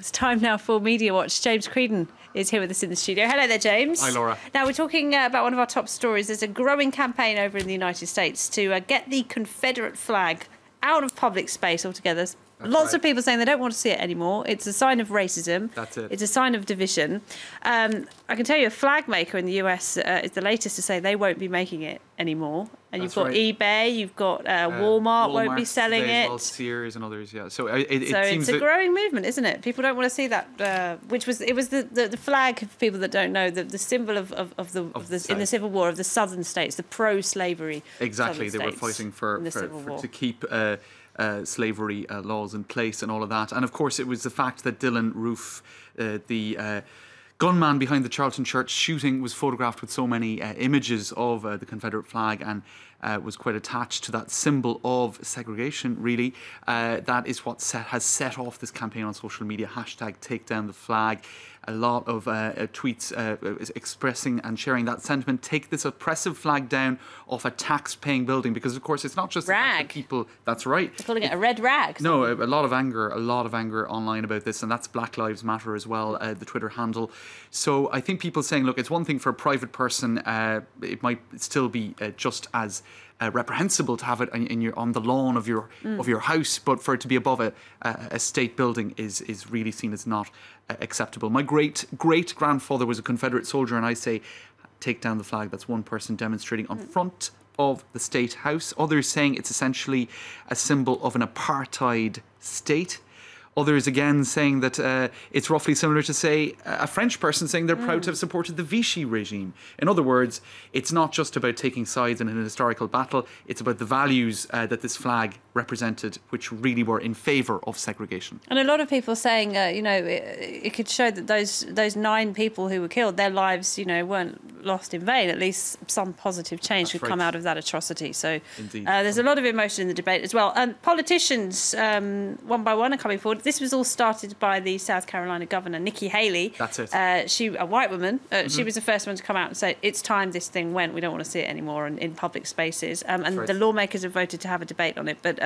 It's time now for Media Watch. James Creedon is here with us in the studio. Hello there, James. Hi, Laura. Now, we're talking about one of our top stories. There's a growing campaign over in the United States to get the Confederate flag out of public space altogether. Lots of people saying they don't want to see it anymore. It's a sign of racism. That's it. It's a sign of division. I can tell you a flag maker in the US is the latest to say they won't be making it anymore. And you've got eBay, you've got Walmart won't be selling it. Well, Sears and others, yeah. So it's a growing movement, isn't it? People don't want to see that, which was the flag, for people that don't know, the symbol of the in the Civil War of the Southern states, the pro-slavery. Exactly, they were fighting to keep slavery laws in place and all of that. And of course, it was the fact that Dylan Roof, the gunman behind the Charlton Church shooting, was photographed with so many images of the Confederate flag and was quite attached to that symbol of segregation, really. That is what has set off this campaign on social media, hashtag take down the flag. A lot of tweets expressing and sharing that sentiment. Take this oppressive flag down off a tax-paying building, because of course it's not just rag. People. That's right. They're calling it a red rag. No, a lot of anger online about this, and that's Black Lives Matter as well, the Twitter handle. So I think people saying, look, it's one thing for a private person. It might still be just as reprehensible to have it on the lawn of your house, but for it to be above a state building is really seen as not acceptable. My great grandfather was a Confederate soldier, and I say, take down the flag. That's one person demonstrating on front of the State House. Others saying it's essentially a symbol of an apartheid state. Others again saying that it's roughly similar to, say, a French person saying they're proud to have supported the Vichy regime. In other words, it's not just about taking sides in an historical battle, it's about the values that this flag represented, which really were in favour of segregation. And a lot of people saying, it could show that those 9 people who were killed, their lives, weren't lost in vain. At least some positive change could come out of that atrocity. So there's a lot of emotion in the debate as well. Politicians, one by one, are coming forward. This was all started by the South Carolina governor, Nikki Haley. That's it. She, a white woman, she was the first one to come out and say, it's time this thing went. We don't want to see it anymore in public spaces. And the lawmakers have voted to have a debate on it. But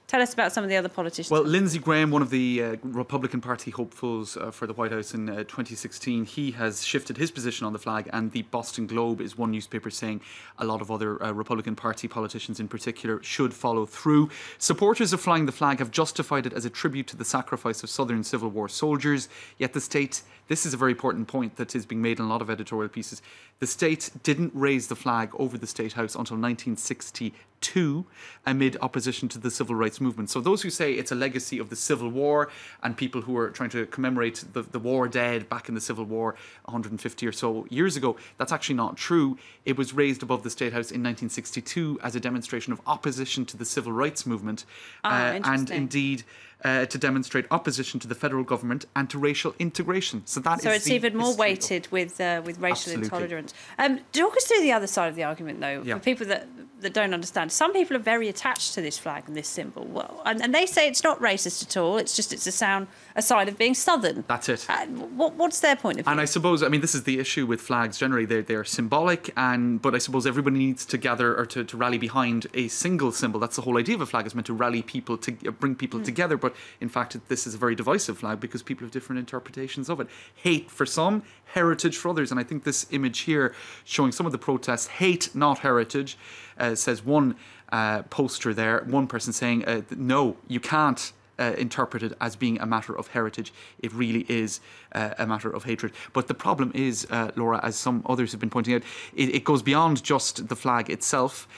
tell us about some of the other politicians. Well, Lindsey Graham, one of the Republican Party hopefuls for the White House in 2016, he has shifted his position on the flag, and the Boston Globe is one newspaper saying a lot of other Republican Party politicians in particular should follow through. Supporters of flying the flag have justified it as a tribute to the sacrifice of Southern Civil War soldiers, yet the state, this is a very important point that is being made in a lot of editorial pieces, the state didn't raise the flag over the State House until 1962 amid opposition to the civil rights movement. So those who say it's a legacy of the Civil War and people who are trying to commemorate the war dead back in the Civil War 150 or so years ago, that's actually not true. It was raised above the State House in 1962 as a demonstration of opposition to the civil rights movement and indeed to demonstrate opposition to the federal government and to racial integration. So it's even more weighted with racial intolerance. Talk us through the other side of the argument, though, for people that don't understand. Some people are very attached to this flag and this symbol. Well, and they say it's not racist at all. It's just it's a sign of being Southern. That's it. What's their point of view? And I suppose, this is the issue with flags generally. They're symbolic, but I suppose everybody needs to gather or to rally behind a single symbol. That's the whole idea of a flag, is meant to rally people, to bring people together. But in fact, this is a very divisive flag because people have different interpretations of it. Hate for some, heritage for others. And I think this image here showing some of the protests, hate, not heritage, says one poster there, one person saying, no, you can't interpret it as being a matter of heritage. It really is a matter of hatred. But the problem is, Laura, as some others have been pointing out, it goes beyond just the flag itself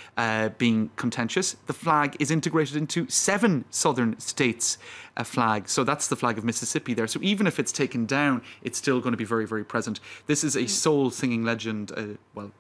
being contentious. The flag is integrated into 7 southern states' flag. So that's the flag of Mississippi there. So even if it's taken down, it's still going to be very, very present. This is a soul-singing legend,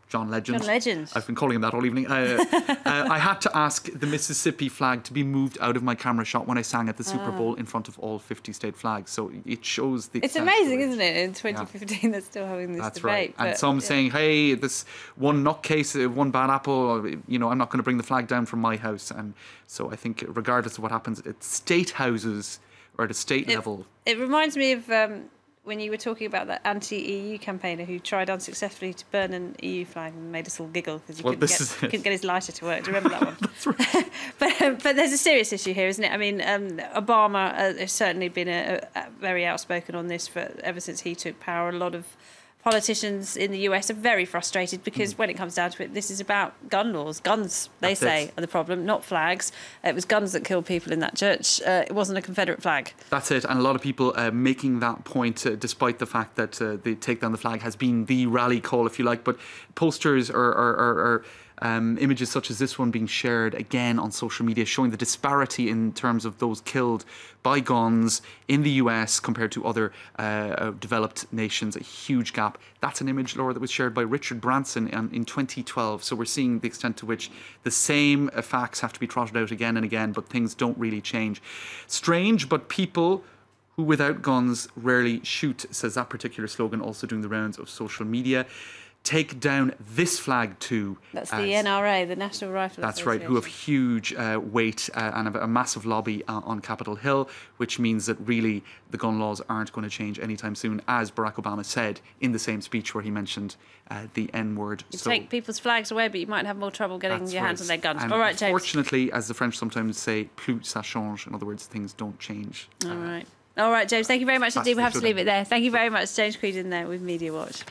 John Legend. John Legend. I've been calling him that all evening. I had to ask the Mississippi flag to be moved out of my camera shot when I sang at the Super Bowl in front of all 50 state flags. So it shows the... It's amazing, isn't it? In 2015, they're still having this debate. Right. And some saying, hey, this one nutcase, one bad apple, I'm not going to bring the flag down from my house. And so I think regardless of what happens at state houses or at a state level... It reminds me of... when you were talking about that anti-EU campaigner who tried unsuccessfully to burn an EU flag and made us all giggle because he couldn't get his lighter to work. Do you remember that one? That's right. But there's a serious issue here, isn't it? I mean, Obama has certainly been very outspoken on this ever since he took power. A lot of politicians in the US are very frustrated because when it comes down to it, this is about gun laws. Guns, they say, are the problem, not flags. It was guns that killed people in that church. It wasn't a Confederate flag. That's it. And a lot of people making that point, despite the fact that the take down the flag has been the rally call, if you like. But posters or images such as this one being shared again on social media, showing the disparity in terms of those killed by guns in the US compared to other developed nations, a huge gap. That's an image, Laura, that was shared by Richard Branson in 2012. So we're seeing the extent to which the same facts have to be trotted out again and again, but things don't really change. Strange, but people who without guns rarely shoot, says that particular slogan, also doing the rounds of social media. Take down this flag too. That's the NRA, the National Rifle Association. That's right, who have huge weight and have a massive lobby on Capitol Hill, which means that really the gun laws aren't going to change anytime soon, as Barack Obama said in the same speech where he mentioned the N-word. You take people's flags away, but you might have more trouble getting your hands on their guns. And all right, James. Unfortunately, as the French sometimes say, plus ça change. In other words, things don't change. All right. All right, James, thank you very much indeed. We'll have to leave it there. Thank you very much. James Creedon there with Media Watch.